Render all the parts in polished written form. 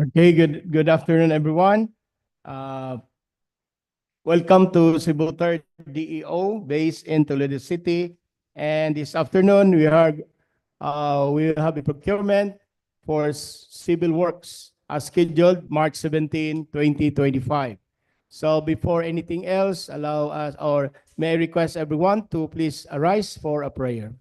Okay, good afternoon, everyone. Uh, Welcome to Cebu Third DEO, based in Toledo City. And this afternoon, we have a procurement for civil works as scheduled March 17, 2025. So before anything else, allow us, or may I request everyone to please arise for a prayer.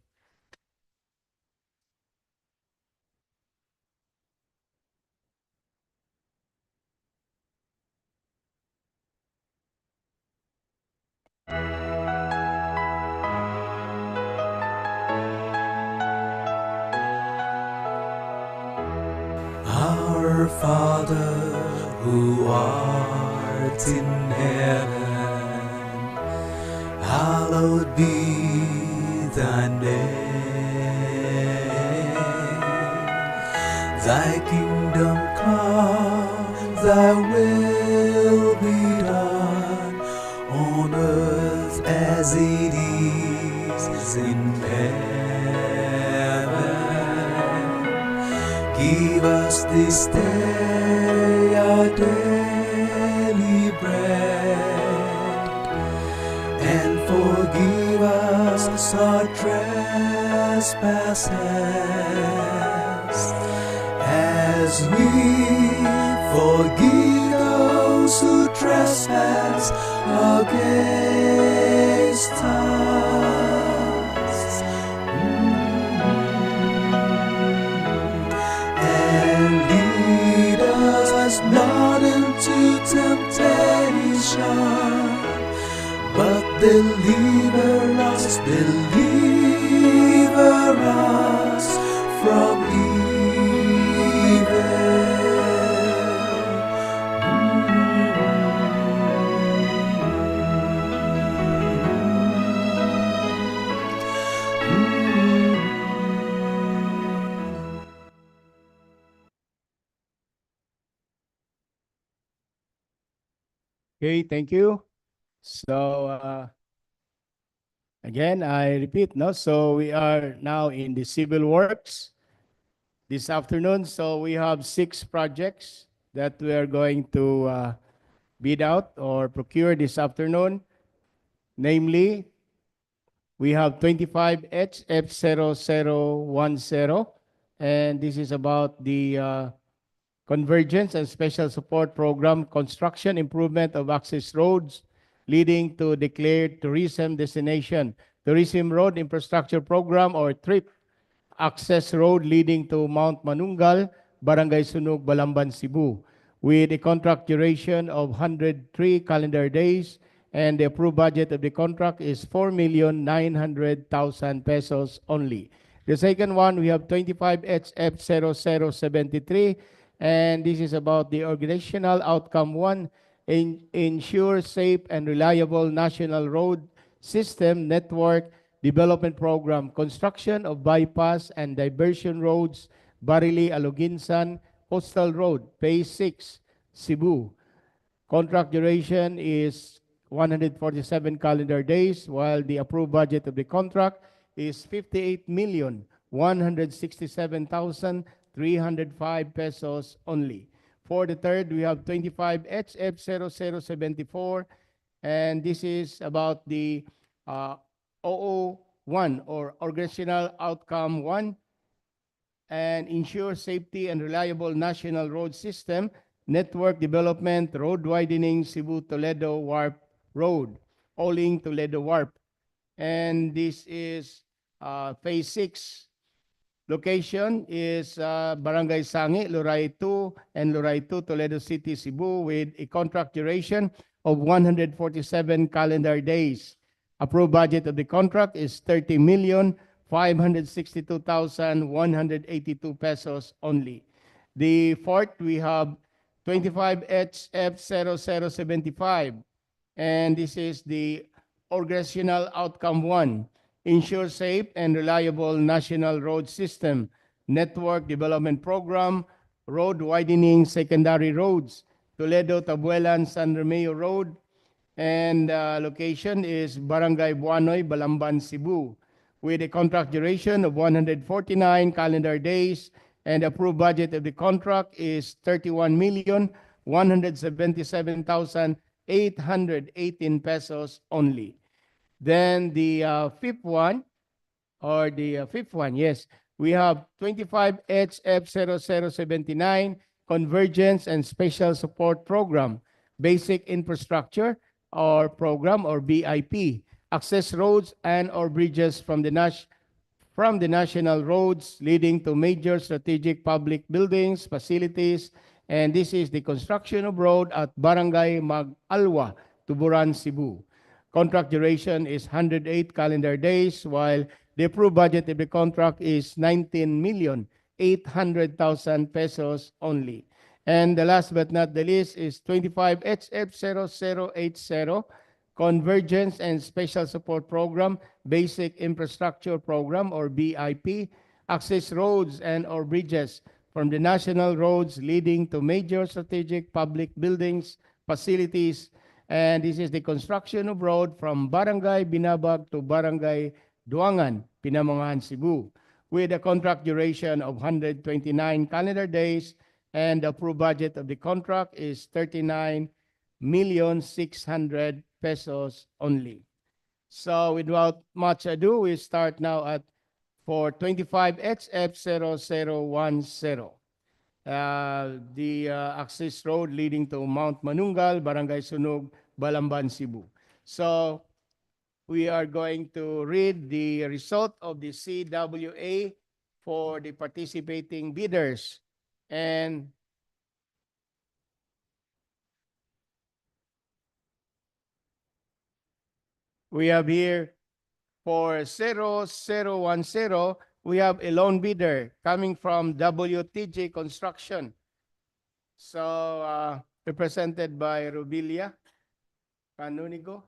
Our Father, who art in heaven, hallowed be thy name. Thy kingdom come, thy will be done, on earth as it is in heaven. Give us this day our daily bread, and forgive us our trespasses, as we forgive those who trespass against us. And lead us not into temptation, but deliver us from evil. Okay, thank you. So again, I repeat, no? So we are now in the civil works this afternoon. So we have 6 projects that we are going to bid out or procure this afternoon. Namely, we have 25 HF0010, and this is about the Convergence and Special Support Program construction improvement of access roads leading to declared tourism destination. Tourism Road Infrastructure Program or TRIP access road leading to Mount Manungal, Barangay Sunog, Balamban, Cebu, with a contract duration of 103 calendar days, and the approved budget of the contract is 4,900,000 pesos only. The second one, we have 25 HF0073, and this is about the organizational outcome 1, ensure safe and reliable national road system network development program, construction of bypass and diversion roads, Barili, Aloginsan, Coastal Road, Phase 6, Cebu. Contract duration is 147 calendar days, while the approved budget of the contract is 58,167,305 pesos only. For the third, we have 25 HF0074, and this is about the OO1 or Organizational Outcome 1 and ensure safety and reliable national road system, network development, road widening, Cebu-Toledo Warp Road, Oling Toledo Warp. And this is Phase 6. Location is Barangay Sangi, Luray 2, and Luray 2, Toledo City, Cebu, with a contract duration of 147 calendar days. Approved budget of the contract is 30,562,182 pesos only. The fourth, we have 25 HF0075, and this is the Organizational Outcome 1, ensure safe and reliable national road system, network development program, road widening secondary roads, Toledo, Tabuelan, San Romeo Road, and location is Barangay Buanoy, Balamban, Cebu, with a contract duration of 149 calendar days, And the approved budget of the contract is 31,177,818 pesos only. Then the fifth one, fifth one, yes. We have 25 HF0079 Convergence and Special Support Program, Basic Infrastructure or Program or BIP, access roads and or bridges from the national roads leading to major strategic public buildings, facilities, and this is the construction of road at Barangay Mag-Alwa, Tuburan, Cebu. Contract duration is 108 calendar days, while the approved budget of the contract is 19,800,000 pesos only. And the last but not the least is 25 HF0080 Convergence and Special Support Program, Basic Infrastructure Program or BIP, access roads and or bridges from the national roads leading to major strategic public buildings, facilities, and this is the construction of road from Barangay Binabag to Barangay Duangan, Pinamongan, Cebu, with a contract duration of 129 calendar days, and the approved budget of the contract is 39,600,000 pesos only. So without much ado, we start now at for 25 HF0010. The access road leading to Mount Manungal, Barangay Sunog, Balamban, Cebu. So we are going to read the result of the CWA for the participating bidders. And we have here for 0010, we have a lone bidder coming from WTG Construction. So represented by Rubilia Canunigo.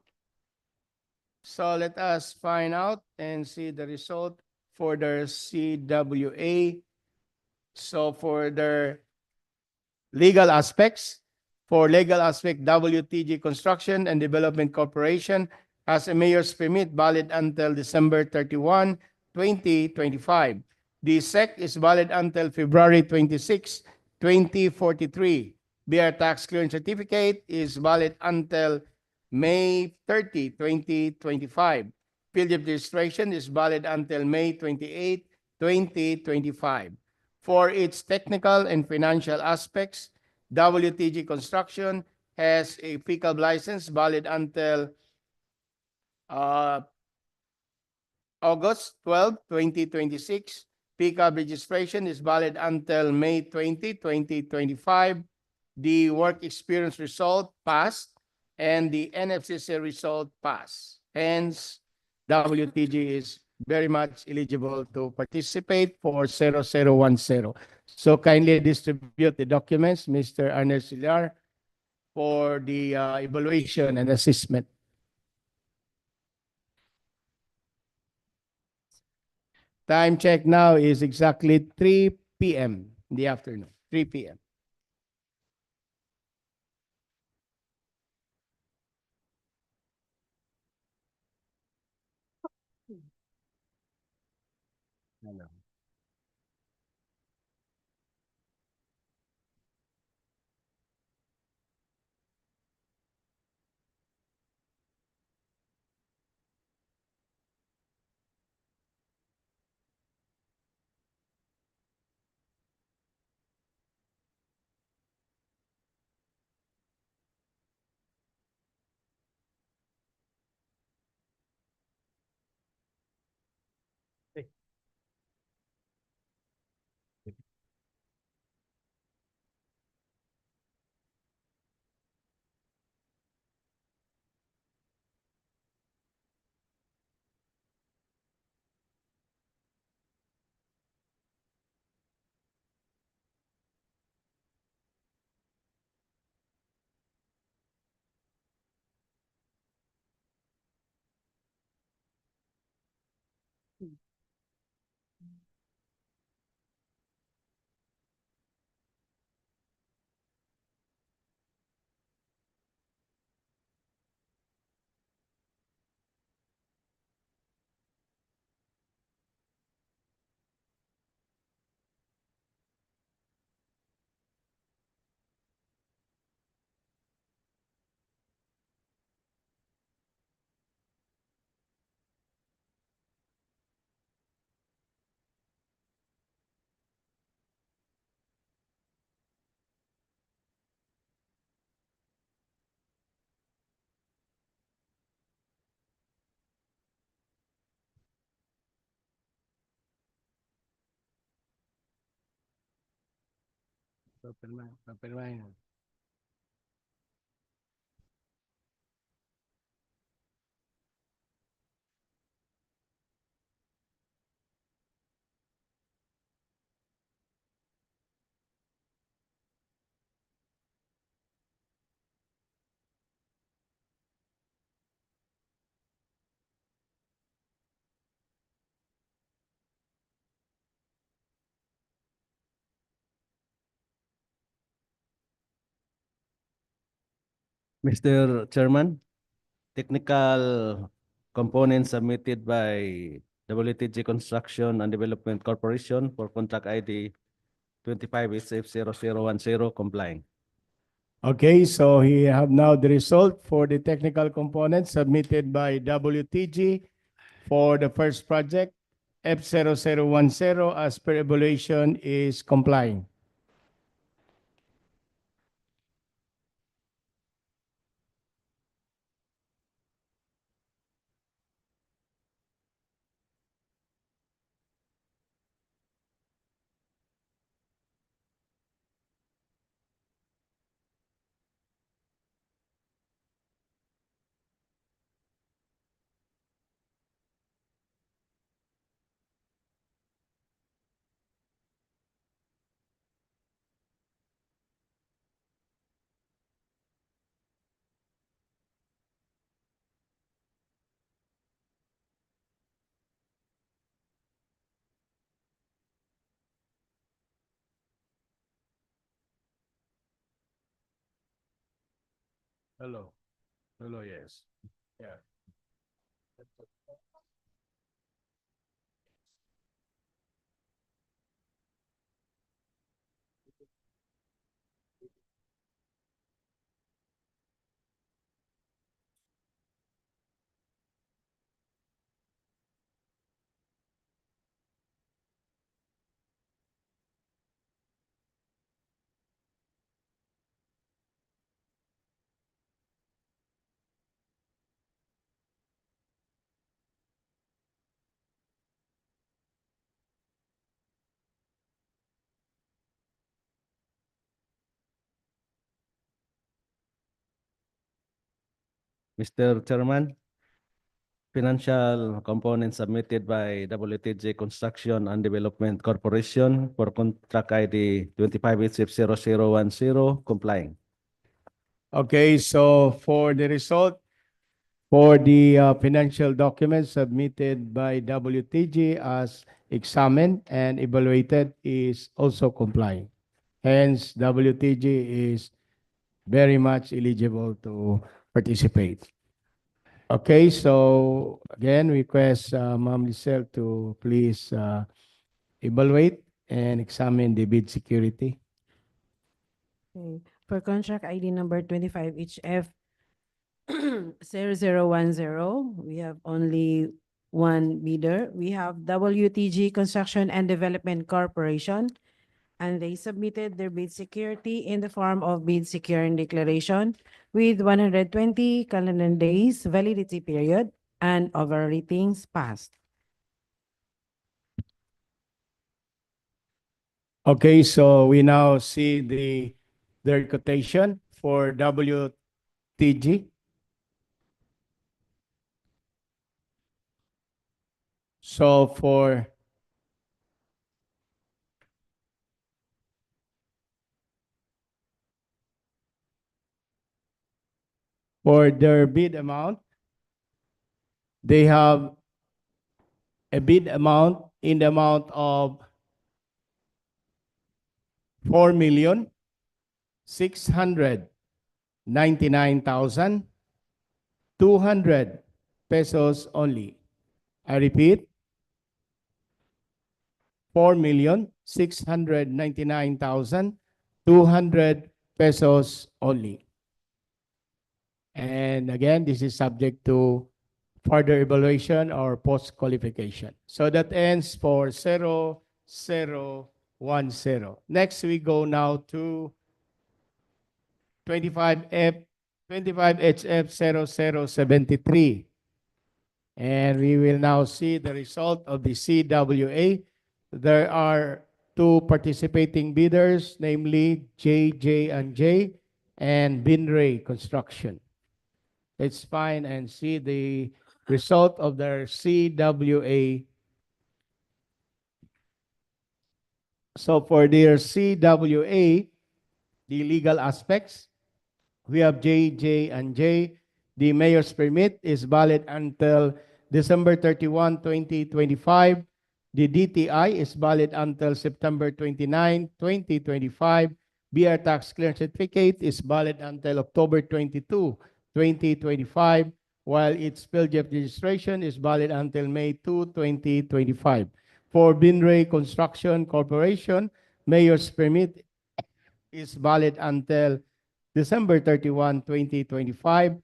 So let us find out and see the result for their CWA. So for their legal aspects, for legal aspect, WTG Construction and Development Corporation has a mayor's permit valid until December 31, 2025. The SEC is valid until February 26, 2043. BR tax clearance certificate is valid until May 30, 2025. Field of registration is valid until May 28, 2025. For its technical and financial aspects, WTG Construction has a FICAB license valid until August 12, 2026. PICAB registration is valid until May 20, 2025. The work experience result passed and the NFCC result passed. Hence, WTG is very much eligible to participate for 0010. So kindly distribute the documents, Mr. Ernest Silar, for the evaluation and assessment. Time check now is exactly 3 p.m. in the afternoon, 3 p.m. Hello. Papirmahin. Mr. Chairman, technical components submitted by WTG Construction and Development Corporation for contract ID 25HF0010 complying. Okay, so we have now the result for the technical components submitted by WTG for the first project. F0010 as per evaluation is complying. Hello. Hello, yes. Yeah. Mr. Chairman, financial components submitted by WTG Construction and Development Corporation for contract ID 25HF0010 complying. Okay, so for the result, for the financial documents submitted by WTG as examined and evaluated is also complying. Hence, WTG is very much eligible to participate. Okay, so again, request Ma'am Lisel to please evaluate and examine the bid security. Okay. For contract ID number 25HF 0010, we have only one bidder. We have WTG Construction and Development Corporation, and they submitted their bid security in the form of bid securing declaration with 120 calendar days validity period and over ratings passed. Okay, so we now see their quotation for WTG. So for their bid amount, they have a bid amount in the amount of 4,699,200 pesos only. I repeat, 4,699,200 pesos only. And again, this is subject to further evaluation or post-qualification. So that ends for 0010. Next, we go now to 25HF 0073. And we will now see the result of the CWA. There are two participating bidders, namely J&J and Binray Construction. Let's find and see the result of their CWA. So for their CWA, the legal aspects, we have J&J. The mayor's permit is valid until December 31, 2025. The DTI is valid until September 29, 2025. BR tax clearance certificate is valid until October 22, 2025, while its PhilJEP registration is valid until May 2, 2025. For Binray Construction Corporation, mayor's permit is valid until December 31, 2025.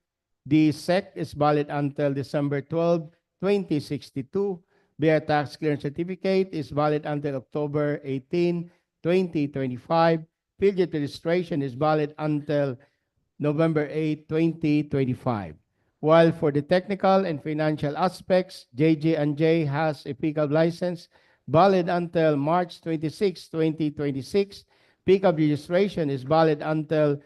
The SEC is valid until December 12, 2062. Their tax clearance certificate is valid until October 18, 2025. PhilJET registration is valid until November 8, 2025. While for the technical and financial aspects, JJ&J has a pickup license valid until March 26, 2026. Pickup registration is valid until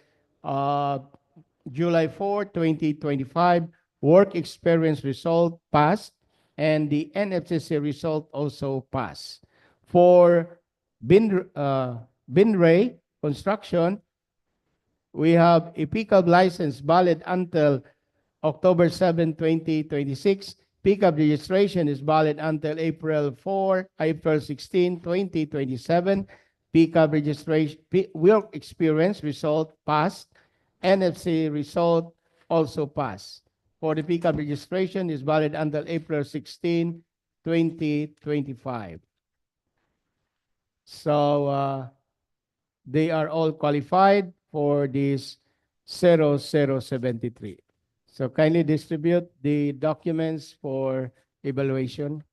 July 4, 2025. Work experience result passed, and the NFCC result also passed. For Binray Construction, we have a pickup license valid until October 7, 2026. Pickup registration is valid until April 16, 2027. Pickup registration, work experience result passed. NFC result also passed. For the pickup registration is valid until April 16, 2025. So they are all qualified for this 0073. So kindly distribute the documents for evaluation.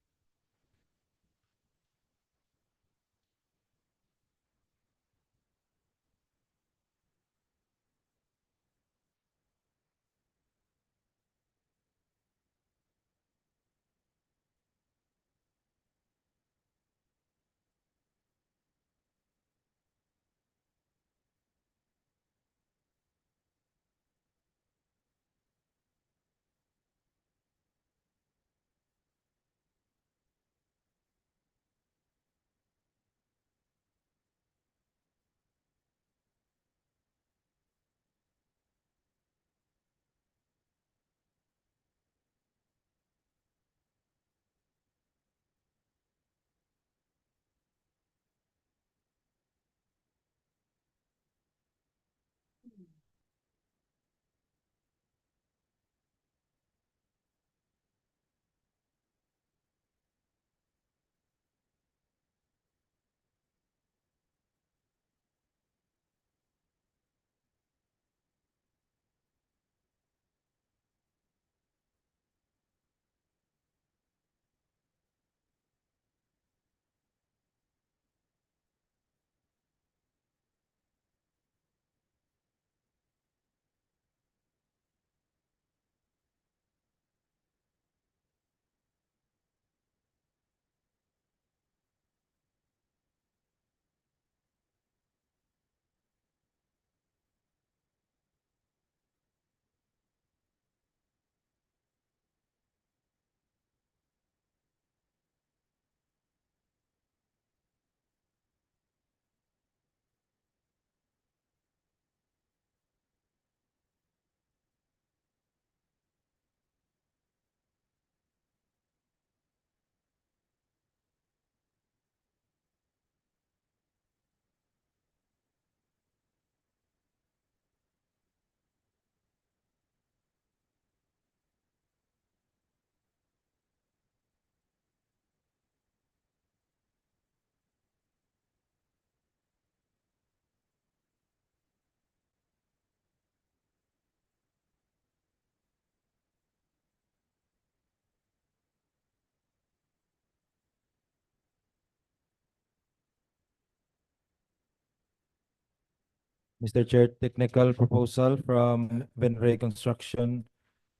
Mr. Chair, technical proposal from Venray Construction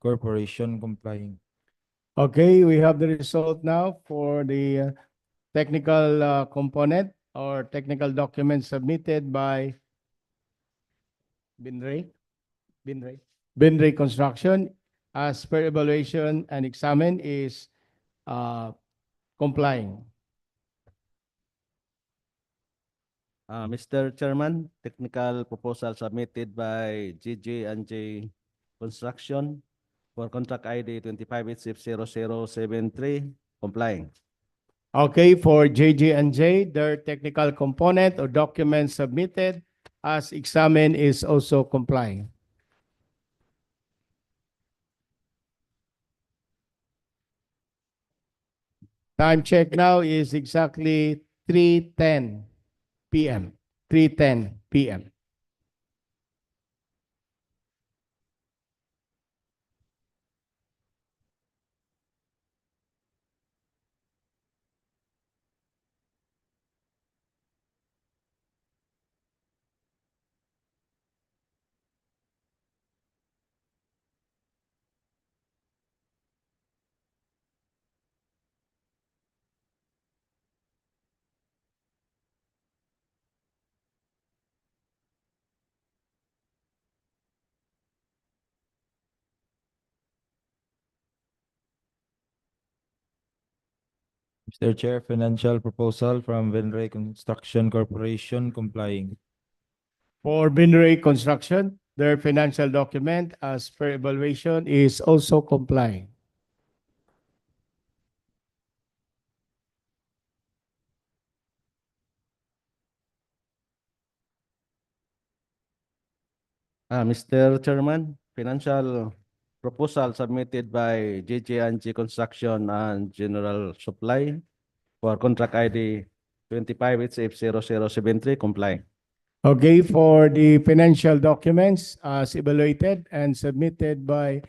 Corporation complying. Okay, we have the result now for the technical component or technical documents submitted by Binray, Binray Construction as per evaluation and examine is complying. Mr. Chairman, technical proposal submitted by GJ and J Construction for contract ID 25HF0073 complying. Okay, for JJ and J, their technical component or document submitted as examined is also complying. Time check now is exactly 3:10 p.m. 3:10 p.m. Mr. Chair, financial proposal from Venray Construction Corporation complying. For Binray Construction, their financial document as per evaluation is also complying. Mr. Chairman, financial proposal submitted by JJ and J Construction and General Supply for contract ID 25HF0073 complying. Okay, for the financial documents as evaluated and submitted by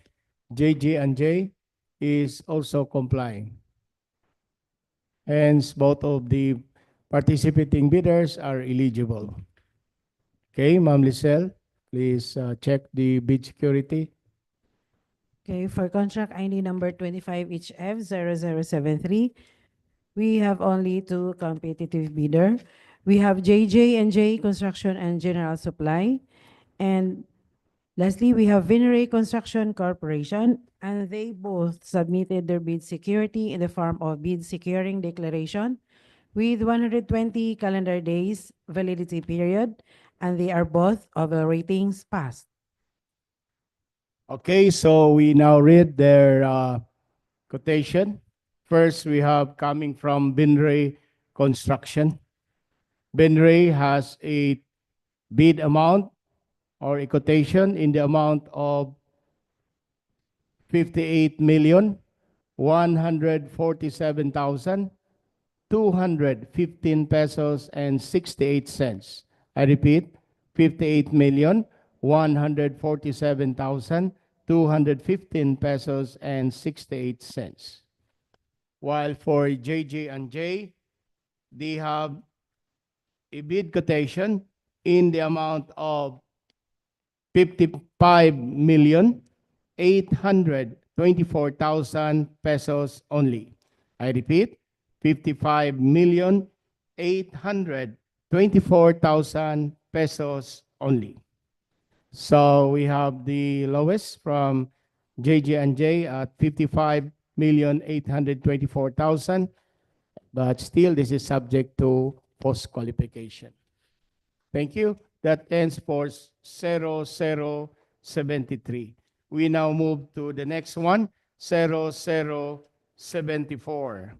JJ and J is also complying. Hence, both of the participating bidders are eligible. Okay, Ma'am Lisel, please check the bid security. Okay, for contract ID number 25HF0073, we have only two competitive bidder. We have JJ&J Construction and General Supply. And lastly, we have Venray Construction Corporation, and they both submitted their bid security in the form of bid securing declaration with 120 calendar days validity period, and they are both of the ratings passed. Okay, so we now read their quotation. First, we have coming from Binray Construction. Binray has a bid amount or a quotation in the amount of 58,147,215 pesos and 68 cents. I repeat, 58,147,215 pesos and 68 cents. While for JJ and J, they have a bid quotation in the amount of 55,824,000 pesos only. I repeat, 55,824,000 pesos only. So we have the lowest from JJ&J at 55,824,000, but still this is subject to post-qualification. Thank you. That ends for 0073. We now move to the next one, 0074.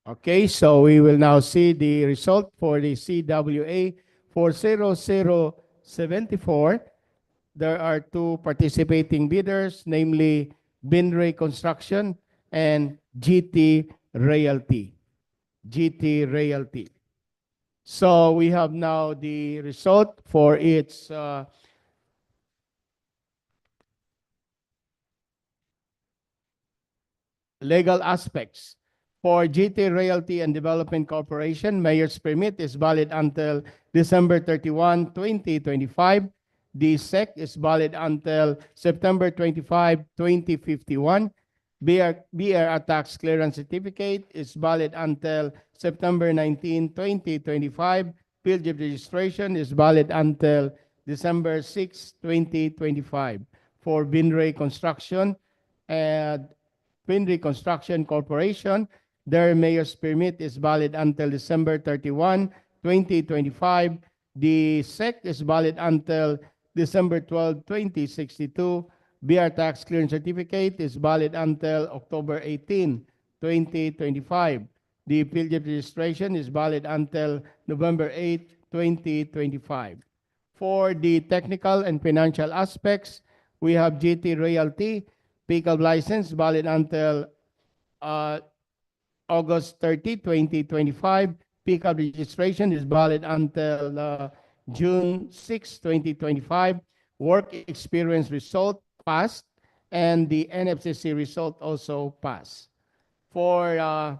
Okay, so we will now see the result for the CWA for 0074. There are two participating bidders, namely Binray Construction and GT Realty. GT Realty. So we have now the result for its legal aspects. For GT Realty and Development Corporation, mayor's permit is valid until December 31, 2025. The SEC is valid until September 25, 2051. BR tax clearance certificate is valid until September 19, 2025. Field registration is valid until December 6, 2025. For Binray Construction and Binray Construction Corporation, their mayor's permit is valid until December 31, 2025. The SEC is valid until December 12, 2062. BR tax clearance certificate is valid until October 18, 2025. The PhilJEP registration is valid until November 8, 2025. For the technical and financial aspects, we have GT Realty, pickup license valid until uh, August 30, 2025. Pickup registration is valid until June 6, 2025. Work experience result passed, and the NFCC result also passed. For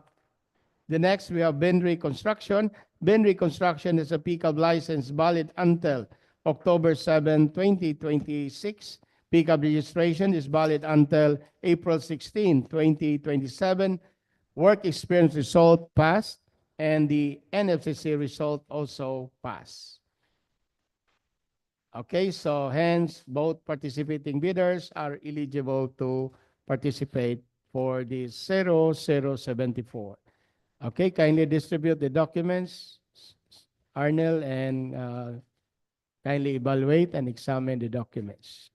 the next, we have Benry Construction. Benry Construction is a pickup license valid until October 7, 2026. Pickup registration is valid until April 16, 2027. Work experience result passed, and the NFCC result also passed. Okay, so hence both participating bidders are eligible to participate for the 0074. Okay, kindly distribute the documents, Arnel, and kindly evaluate and examine the documents.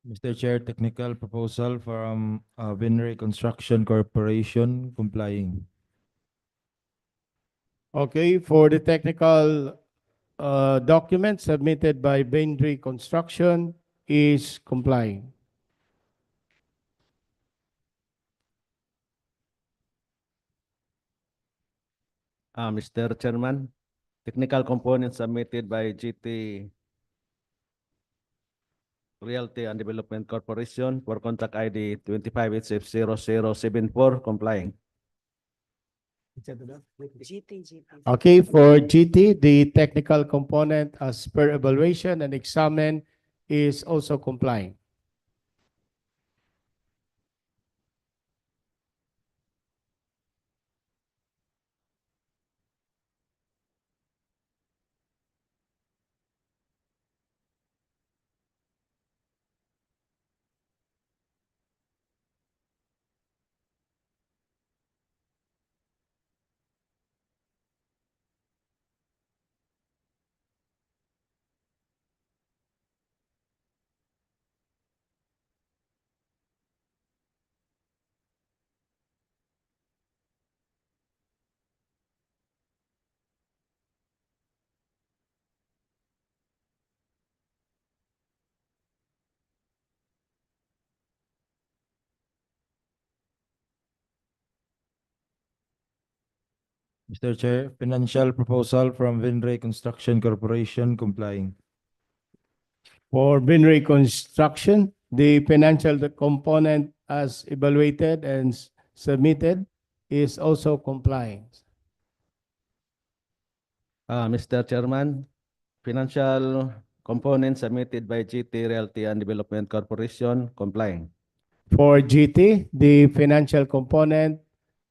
Mr. Chair, technical proposal from Vinray Construction Corporation complying. Okay, for the technical document submitted by Baintree Construction is complying. Mr. Chairman, technical components submitted by GT Realty and Development Corporation for contract ID 25HF0074 complying. GT. Okay, for GT, the technical component as per evaluation and examine is also complying. Mr. Chair, financial proposal from Vinray Construction Corporation complying. For Binray Construction, the financial component as evaluated and submitted is also complying. Mr. Chairman, financial component submitted by GT Realty and Development Corporation complying. For GT, the financial component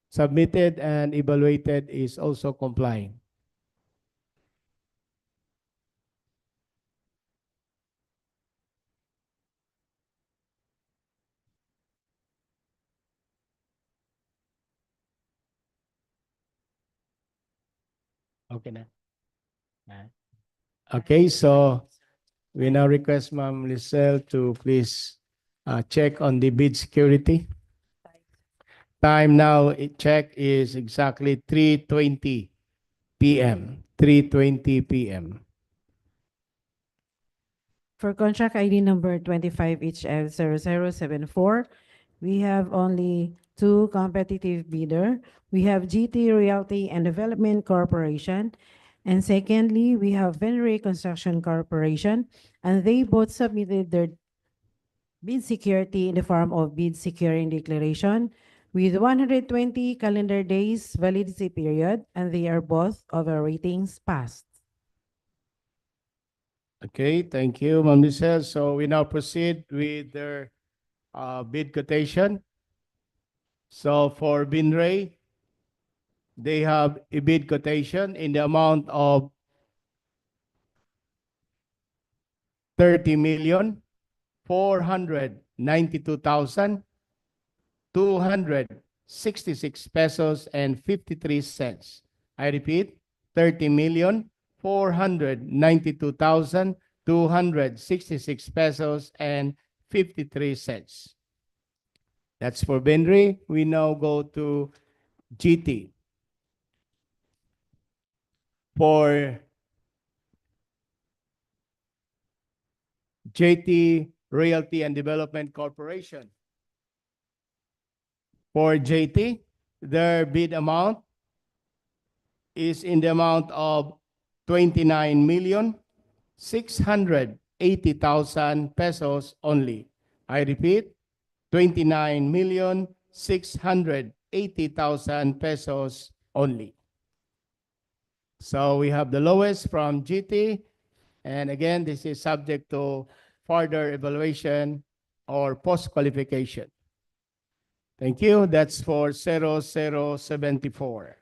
submitted and evaluated is also complying. Okay na. Okay, so we now request Ma'am Lisel to please check on the bid security. Time now, check is exactly 3:20 p.m. 3:20 p.m. For contract ID number 25HF0074, we have only two competitive bidder. We have GT Realty and Development Corporation. And secondly, we have Venray Construction Corporation, and they both submitted their bid security in the form of bid securing declaration with 120 calendar days validity period, and they are both over ratings passed. Okay, thank you, Ma'am Lisel. So we now proceed with their bid quotation. So for Binray, they have a bid quotation in the amount of 30,492,266 pesos and 53 cents. I repeat, 30,492,266 pesos and 53 cents. That's for Benry. We now go to GT. For JT Realty and Development Corporation. For JT, their bid amount is in the amount of 29,680,000 pesos only. I repeat, 29,680,000 pesos only. So we have the lowest from GT. And again, this is subject to further evaluation or post-qualification. Thank you. That's for 0074.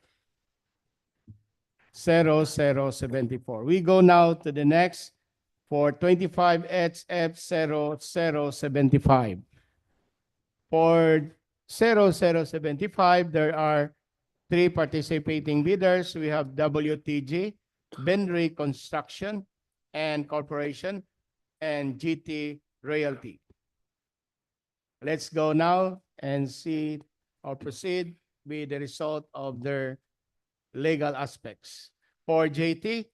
0074. We go now to the next for 25HF0075. For 0075, there are three participating bidders. We have WTG, Benry Construction and Corporation, and GT Realty. Let's go now and see or proceed with the result of their legal aspects. For JT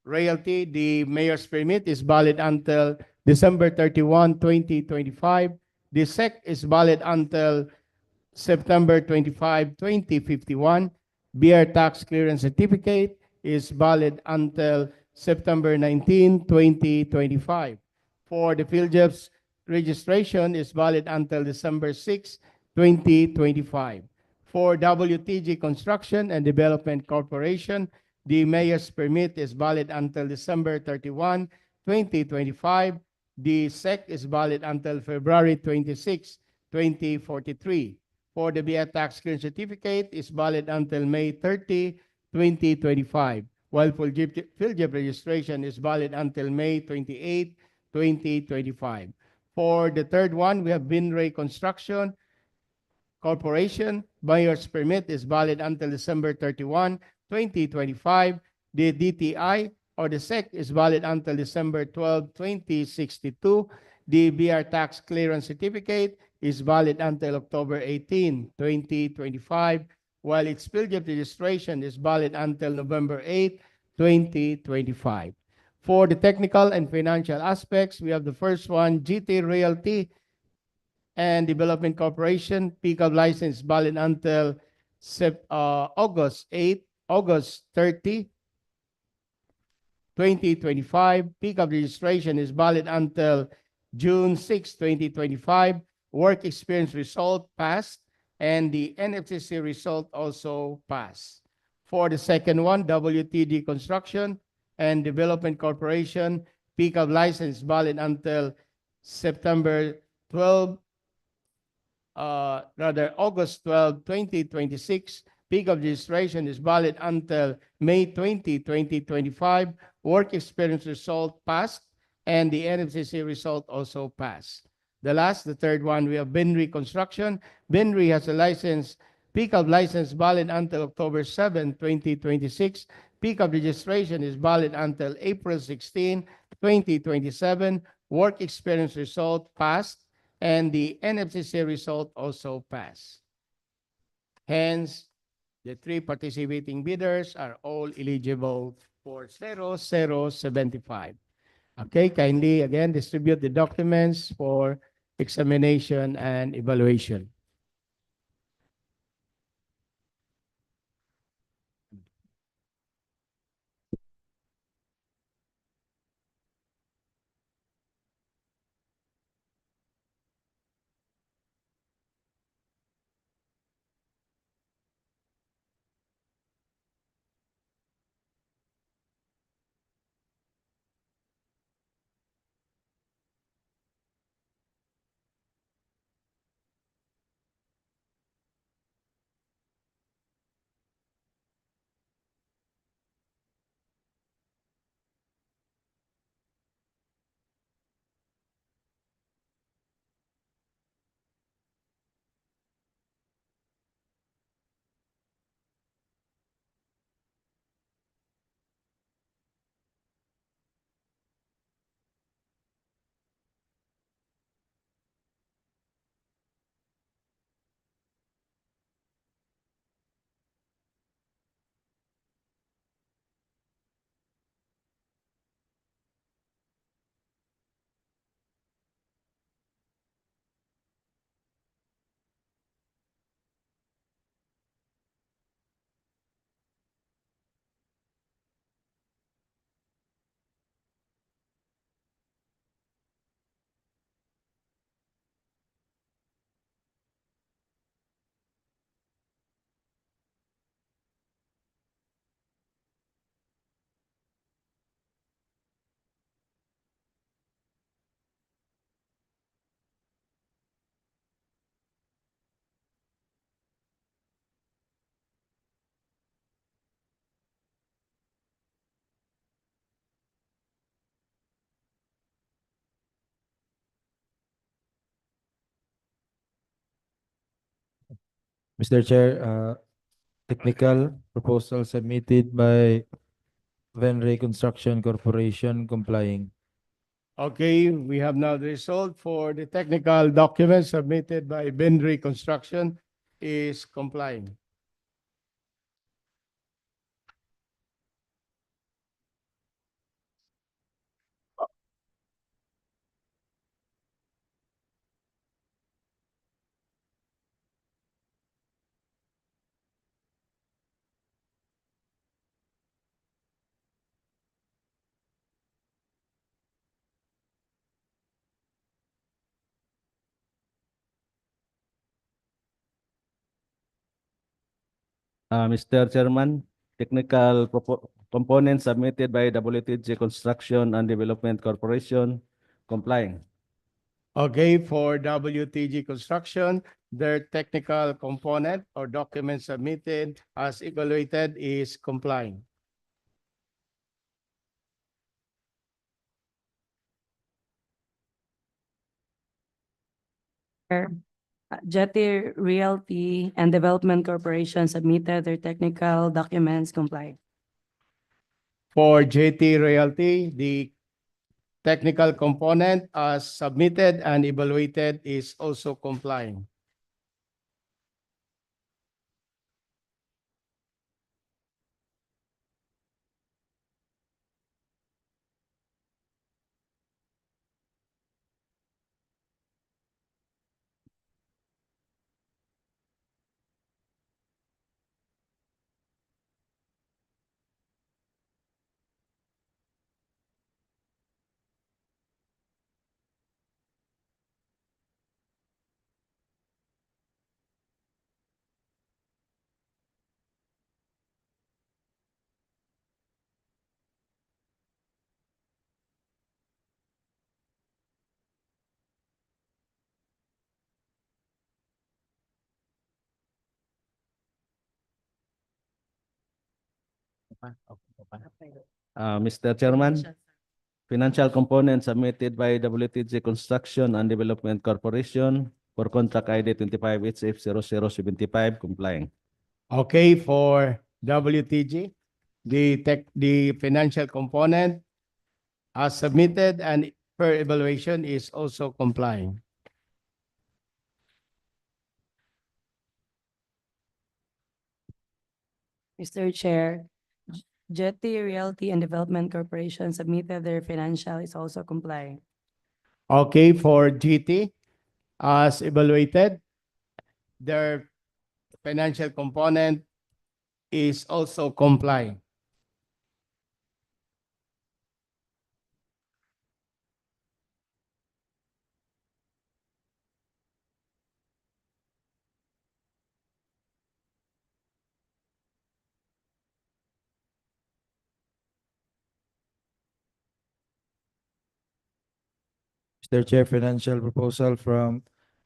Realty, the mayor's permit is valid until December 31, 2025. The SEC is valid until September 25, 2051. BR tax clearance certificate is valid until September 19, 2025. For the PhilJobs registration is valid until December 6, 2025. For WTG Construction and Development Corporation, the mayor's permit is valid until December 31, 2025. The SEC is valid until February 26, 2043. For the BR tax clearance certificate is valid until May 30, 2025. While PhilJobs registration is valid until May 28, 2025. For the third one, we have Binray Construction Corporation. Mayor's permit is valid until December 31, 2025. The DTI or the SEC is valid until December 12, 2062. The BR tax clearance certificate is valid until October 18, 2025, while its PhilJobs registration is valid until November 8, 2025. For the technical and financial aspects, we have the first one, GT Realty and Development Corporation, pickup license valid until August 8, August 30, 2025. Pickup registration is valid until June 6, 2025. Work experience result passed, and the NFCC result also passed. For the second one, WTD Construction and Development Corporation, pickup license valid until September 12, August 12, 2026. Pickup registration is valid until May 20, 2025. Work experience result passed, and the NFCC result also passed. The third one, we have Binri Construction. Binri has a license, pickup license valid until October 7, 2026. Pickup registration is valid until April 16, 2027. Work experience result passed, and the NFCC result also passed. Hence, the three participating bidders are all eligible for 0075. Okay, kindly again distribute the documents for examination and evaluation. Mr. Chair, technical proposal submitted by Venray Construction Corporation complying. Okay, we have now the result for the technical documents submitted by Binri Construction is complying. Mr. Chairman, technical components submitted by WTG Construction and Development Corporation complying. Okay, for WTG Construction, their technical component or document submitted as evaluated is complying. Jetty Realty and Development Corporation submitted their technical documents complied. For JT Realty, the technical component as submitted and evaluated is also complying. Mr. Chairman, financial component submitted by WTG Construction and Development Corporation for contract ID 25HF0075 complying. Okay, for WTG, the financial component as submitted and per evaluation is also complying. Mr. Chair, Jetty Realty and Development Corporation submitted their financial is also complying. Okay, for GT, as evaluated, their financial component is also complying. Mr. Chair, financial proposal from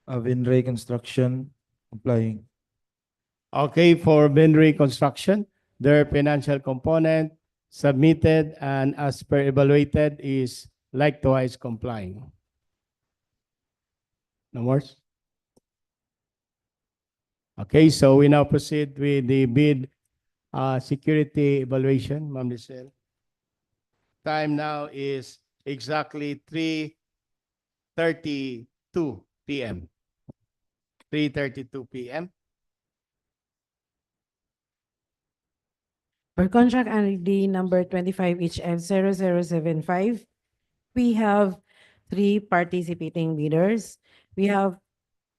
Vinray Construction complying. Okay, for Benry Construction, their financial component submitted and as per evaluated is likewise complying. No more? Okay, so we now proceed with the bid security evaluation, Ma'am Lisel. Time now is exactly 3:32 p.m. 3:32 p.m. For contract ID number 25HF0075, we have three participating bidders.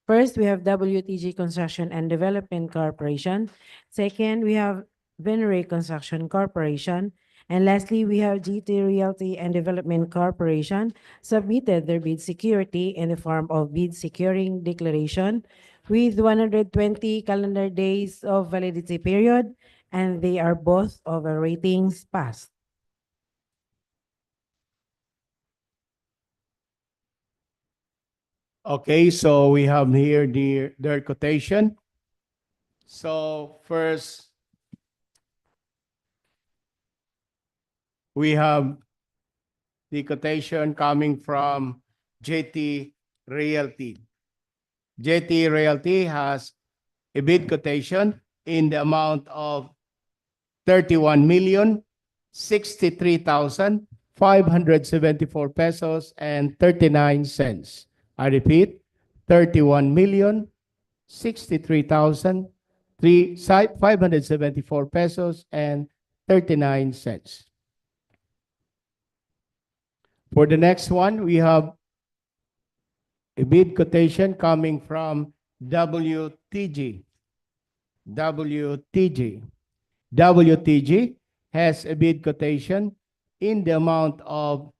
First, we have WTG Construction and Development Corporation. Second, we have Venray Construction Corporation. And lastly, we have GT Realty and Development Corporation submitted their bid security in the form of bid securing declaration with 120 calendar days of validity period, and they are both of a ratings pass. Okay, so we have here their quotation. So first, we have the quotation coming from JT Realty. JT Realty has a bid quotation in the amount of 31,063,574 pesos and 39 cents. I repeat, 31,063,574 pesos and 39 cents. For the next one, we have a bid quotation coming from WTG. WTG has a bid quotation in the amount of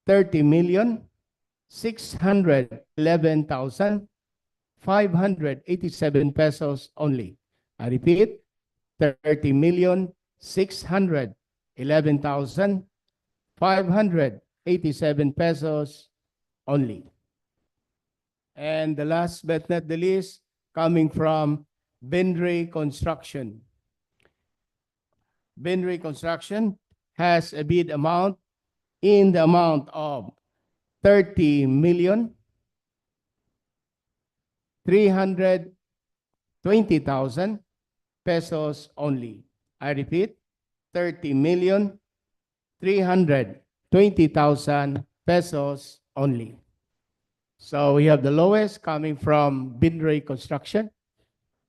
30,611,587 pesos only. I repeat, 30,611,587 pesos only. And the last but not the least, coming from Benray Construction. Benray Construction has a bid amount in the amount of 30,320,000 pesos only. I repeat, 30,320,000 pesos only. So we have the lowest coming from Benray Construction.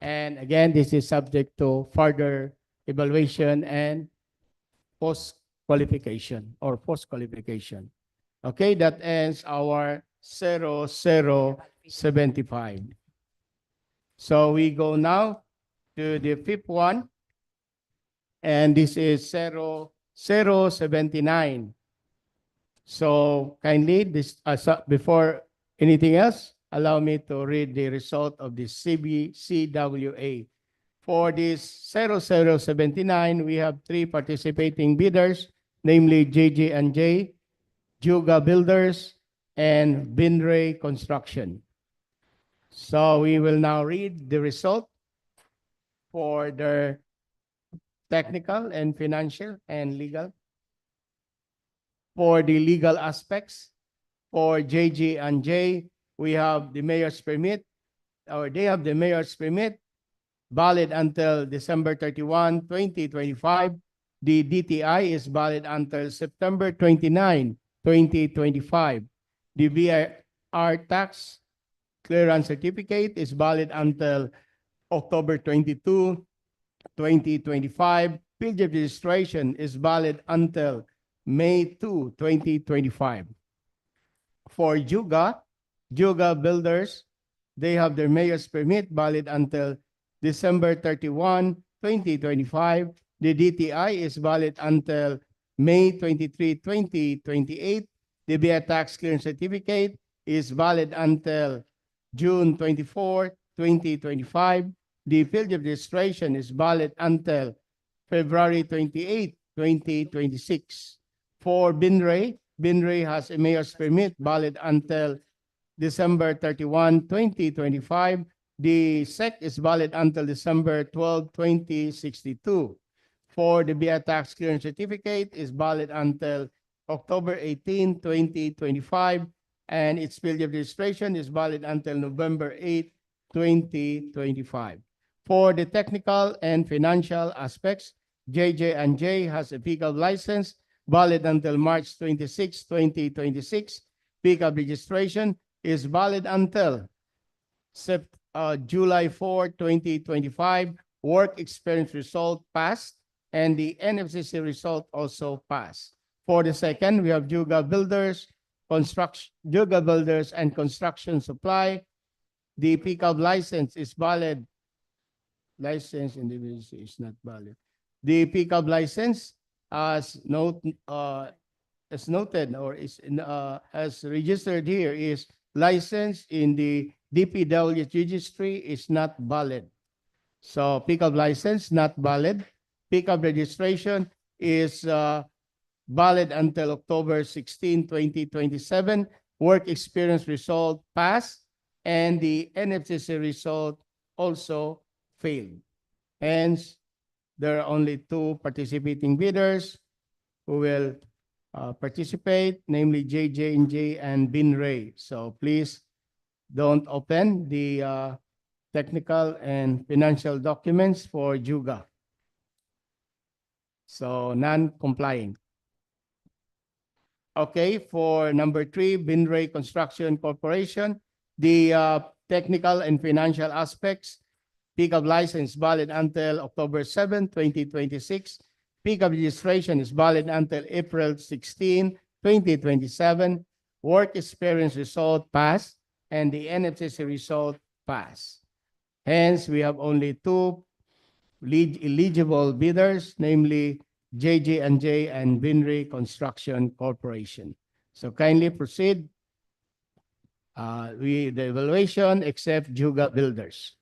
And again, this is subject to further evaluation and post-qualification or post-qualification. Okay, that ends our 0075. So we go now to the fifth one. And this is 0079. So kindly, before anything else, allow me to read the result of the CWA. For this 0079, we have three participating bidders, namely JJ&J, Juga Builders, and Binray Construction. So we will now read the result for the technical and financial and legal. For the legal aspects, for JJ and J, we have the mayor's permit, or they have the mayor's permit valid until December 31, 2025. The DTI is valid until September 29, 2025. The VIR tax clearance certificate is valid until October 22, 2025. PGF registration is valid until May 2, 2025. For Juga Builders, they have their mayor's permit valid until December 31, 2025. The DTI is valid until May 23, 2028. The BIA tax clearance certificate is valid until June 24, 2025. The field of registration is valid until February 28, 2026. For Binray has a mayor's permit valid until December 31, 2025. The SEC is valid until December 12, 2062. For the BIA tax clearance certificate is valid until October 18, 2025, and its period of registration is valid until November 8, 2025. For the technical and financial aspects, JJ and J has a vehicle license valid until March 26, 2026. Pickup registration is valid until July 4, 2025. Work experience result passed, and the NFCC result also passed. For the second, we have Juga Builders and Construction Supply. The pickup license is valid. License individual is not valid. The pickup license as noted or is as registered here is license in the DPW registry is not valid. So pickup license not valid. Pickup registration is valid until October 16, 2027. Work experience result passed, and the NFCC result also failed. Hence, there are only two participating bidders who will participate, namely JJ&J and Binray. So please don't open the technical and financial documents for Juga. So non-complying. Okay, for number 3, Binray Construction Corporation, the technical and financial aspects, pickup license valid until October 7, 2026. Pickup registration is valid until April 16, 2027. Work experience result passed, and the NFCC result passed. Hence, we have only two eligible bidders, namely JJ&J and Binray Construction Corporation. So kindly proceed with the evaluation except Juga Builders.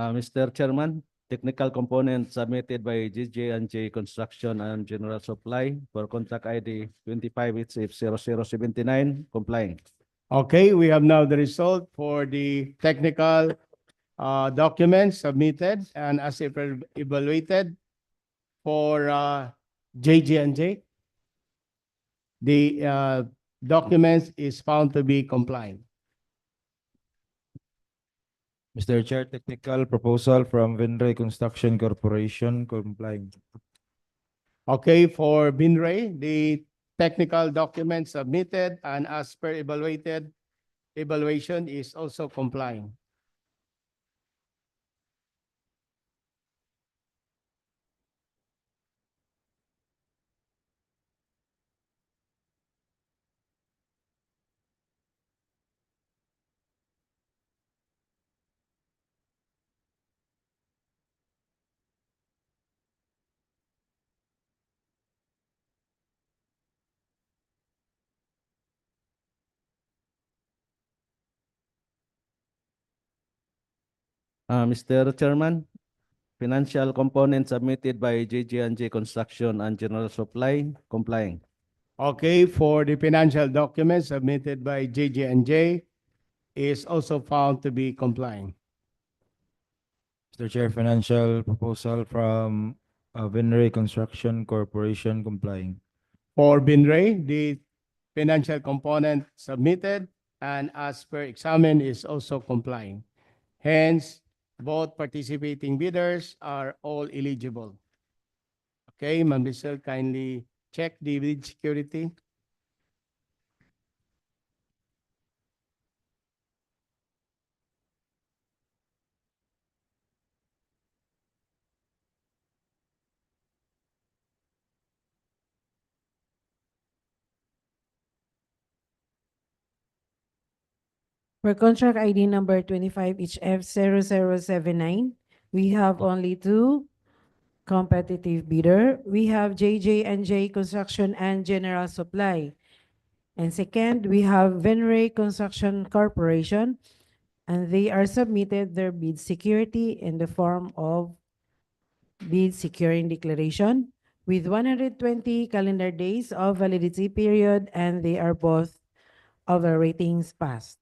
Mr. Chairman, technical component submitted by GJ&J Construction and General Supply for contract ID 25HF0079 complying. Okay, we have now the result for the technical documents submitted and as evaluated for JG&J. The documents is found to be compliant. Mr. Chair, technical proposal from Vinray Construction Corporation complying. Okay, for Binray, the technical document submitted and as per evaluation is also complying. Mr. Chairman, financial component submitted by JJ&J Construction and General Supply complying. Okay, for the financial documents submitted by JJ&J is also found to be complying. Mr. Chair, financial proposal from Vinray Construction Corporation complying. For Binray, the financial component submitted and as per examined is also complying. Hence, both participating bidders are all eligible. Okay, Ma'am Lizelle, kindly check the bid security. For contract ID number 25HF0079, we have only two competitive bidder. We have JJ&J Construction and General Supply. And second, we have Venray Construction Corporation, and they are submitted their bid security in the form of bid securing declaration with 120 calendar days of validity period, and they are both over ratings passed.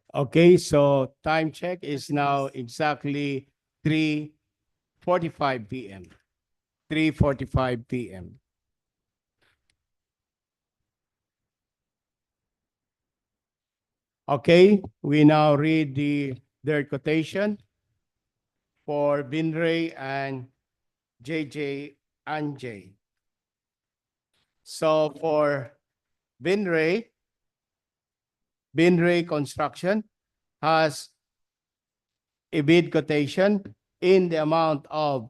Okay, so time check is now exactly 3:45 p.m. 3:45 p.m. Okay, we now read their quotation for Binray and JJ and J. So for Binray Construction has a bid quotation in the amount of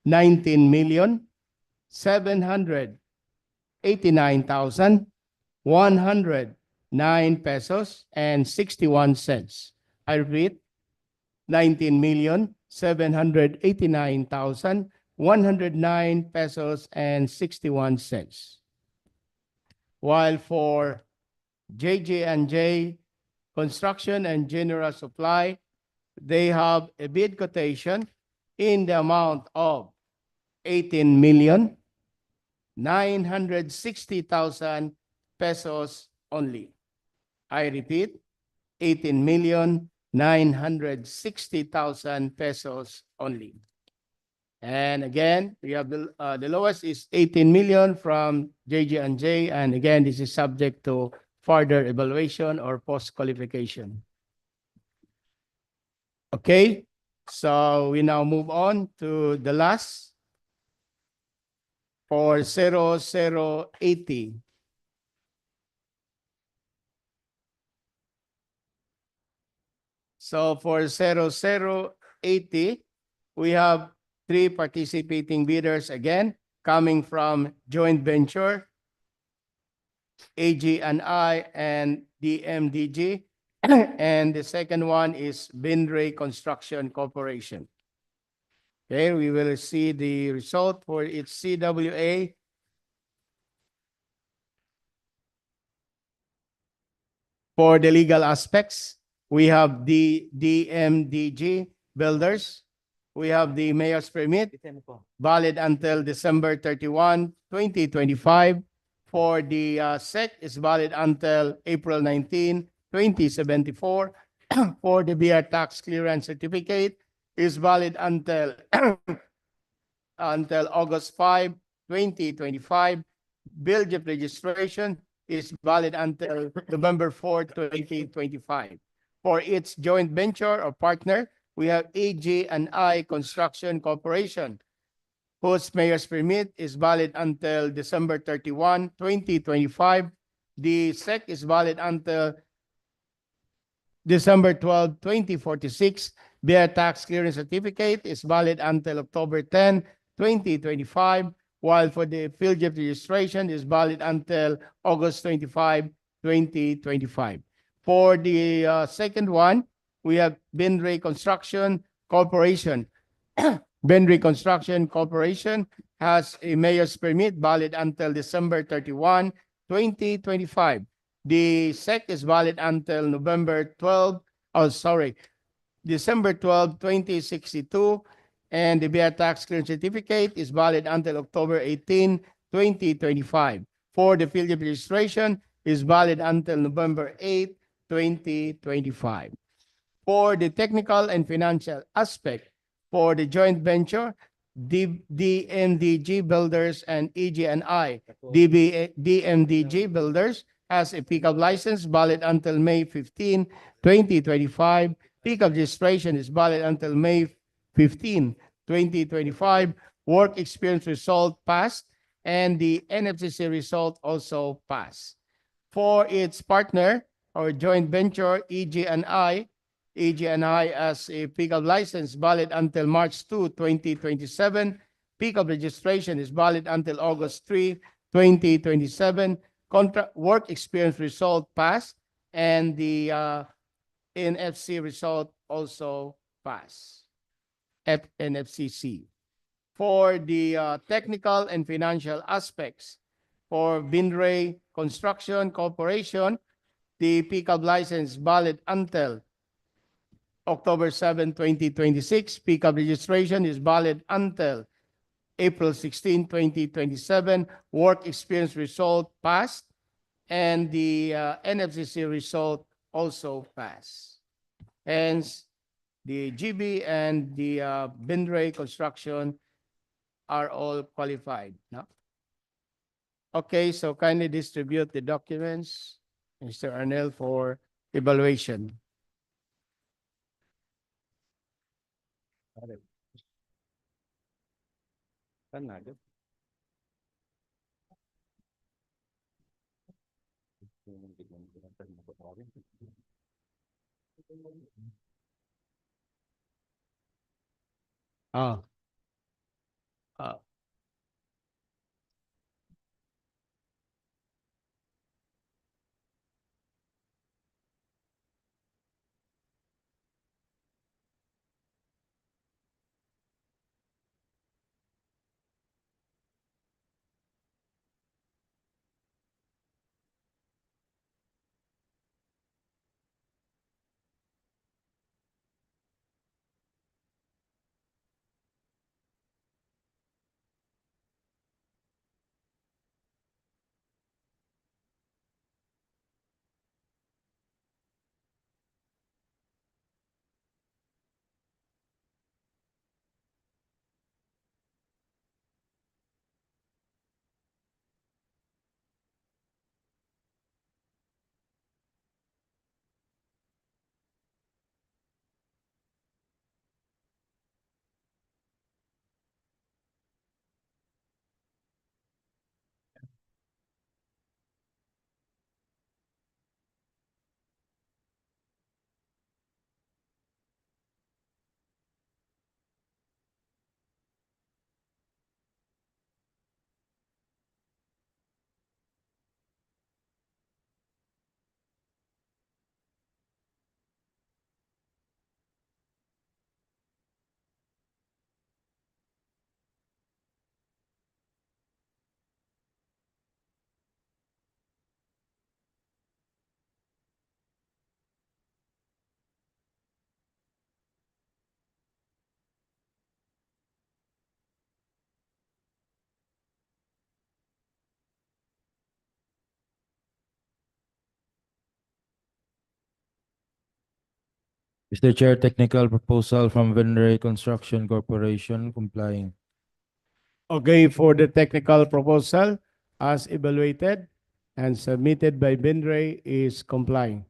19,789,109 pesos and 61 cents. I repeat, 19,789,109 pesos and 61 cents. While for JJ&J Construction and General Supply, they have a bid quotation in the amount of 18,960,000 pesos only. I repeat, 18,960,000 pesos only. And again, we have the lowest is 18 million from JJ&J, and again, this is subject to further evaluation or post-qualification. Okay, so we now move on to the last for 0080. So for 0080, we have three participating bidders again, coming from joint venture, AG&I and DMDG. And the second one is Binray Construction Corporation. Okay, we will see the result for its CWA. For the legal aspects, we have the DMDG Builders. We have the mayor's permit valid until December 31, 2025. For the SEC is valid until April 19, 2074. For the BR tax clearance certificate is valid until until August 5, 2025. Bill of registration is valid until November 4, 2025. For its joint venture or partner, we have AG&I Construction Corporation, whose mayor's permit is valid until December 31, 2025. The SEC is valid until December 12, 2046. Their tax clearance certificate is valid until October 10, 2025, while for the field of registration is valid until August 25, 2025. For the second one, we have Benray Construction Corporation. Benray Construction Corporation has a mayor's permit valid until December 31, 2025. The SEC is valid until December 12, 2062, and the BR tax clearance certificate is valid until October 18, 2025. For the field of registration is valid until November 8, 2025. For the technical and financial aspect, for the joint venture, DMDG Builders and EG&I, DMDG Builders has a pickup license valid until May 15, 2025. Pickup registration is valid until May 15, 2025. Work experience result passed, and the NFCC result also passed. For its partner or joint venture, EG&I as a pickup license valid until March 2, 2027. Pickup registration is valid until August 3, 2027. Contract work experience result passed, and the NFC result also passed at NFCC. For the technical and financial aspects, for Binray Construction Corporation, the pickup license valid until October 7, 2026. Pickup registration is valid until April 16, 2027. Work experience result passed, and the NFCC result also passed. Hence, the GB and the Binray Construction are all qualified. No? Okay, so kindly distribute the documents, Mr. Arnel, for evaluation. Ah. Ah. Mr. Chair, technical proposal from Venray Construction Corporation complying. Okay, for the technical proposal as evaluated and submitted by Benray is complying.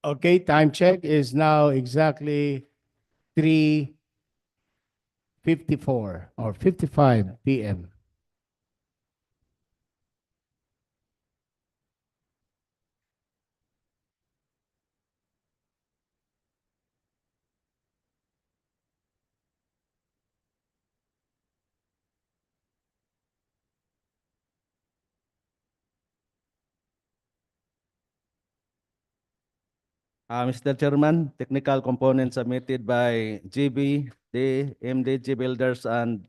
Okay, time check is now exactly 3:54 or 55 p.m. Mr. Chairman, technical components submitted by GB, the MDG Builders and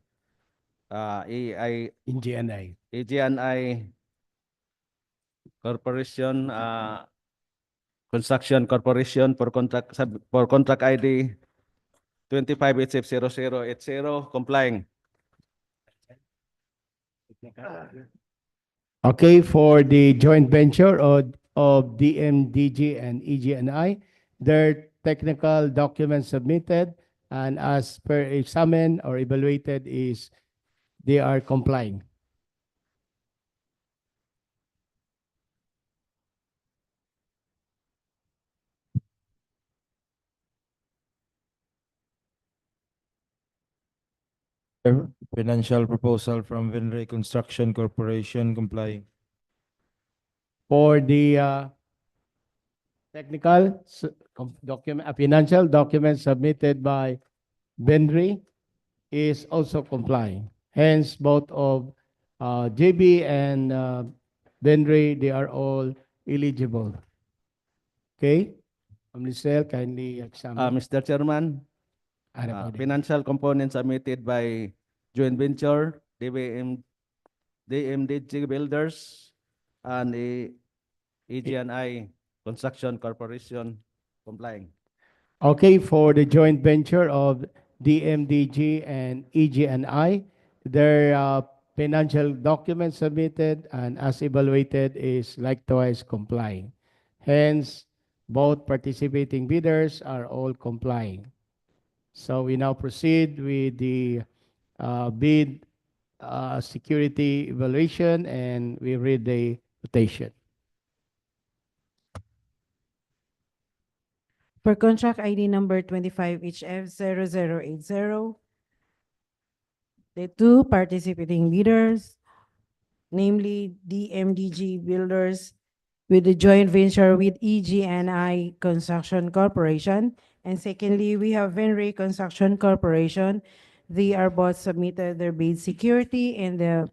AI, in GNI. AGNI Corporation, Construction Corporation for contract ID 25HF0080 complying. Okay, for the joint venture of DMDG and EGNI, their technical documents submitted and as per examined or evaluated is they are complying. Financial proposal from Venray Construction Corporation complying. For the technical document, financial document submitted by Benry is also complying. Hence, both of JB and Benry, they are all eligible. Okay? Lisel, kindly examine. Mr. Chairman, Ano po din? financial components submitted by joint venture, DMDG Builders and AGNI Construction Corporation complying. Okay, for the joint venture of DMDG and EGNI, their financial documents submitted and as evaluated is likewise complying. Hence, both participating bidders are all complying. So we now proceed with the bid security evaluation and we read the quotation. For contract ID number 25HF0080, the two participating bidders, namely DMDG Builders with the joint venture with EGNI Construction Corporation. And secondly, we have Venray Construction Corporation. They are both submitted their bid security and the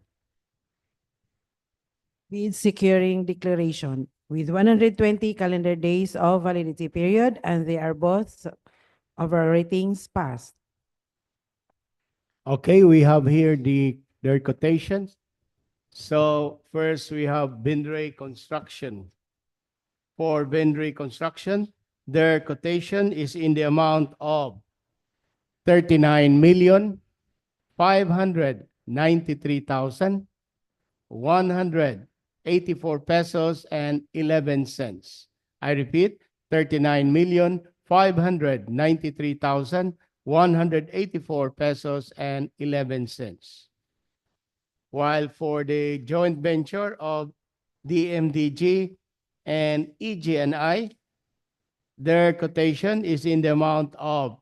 bid securing declaration with 120 calendar days of validity period, and they are both of our ratings passed. Okay, we have here their quotations. So first we have Bindray Construction. For Bindray Construction, their quotation is in the amount of 39,593,184 pesos and 11 cents. I repeat, 39,593,184 pesos and 11 cents. While for the joint venture of DMDG and EGNI, their quotation is in the amount of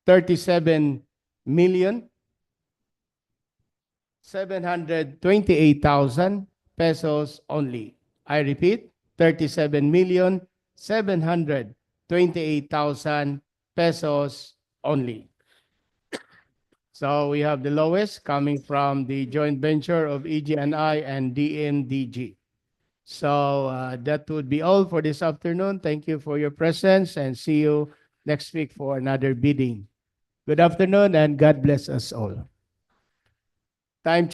37,728,000 pesos only. I repeat, 37,728,000 pesos only. So we have the lowest coming from the joint venture of EGNI and DMDG. So that would be all for this afternoon. Thank you for your presence and see you next week for another bidding. Good afternoon and God bless us all. Time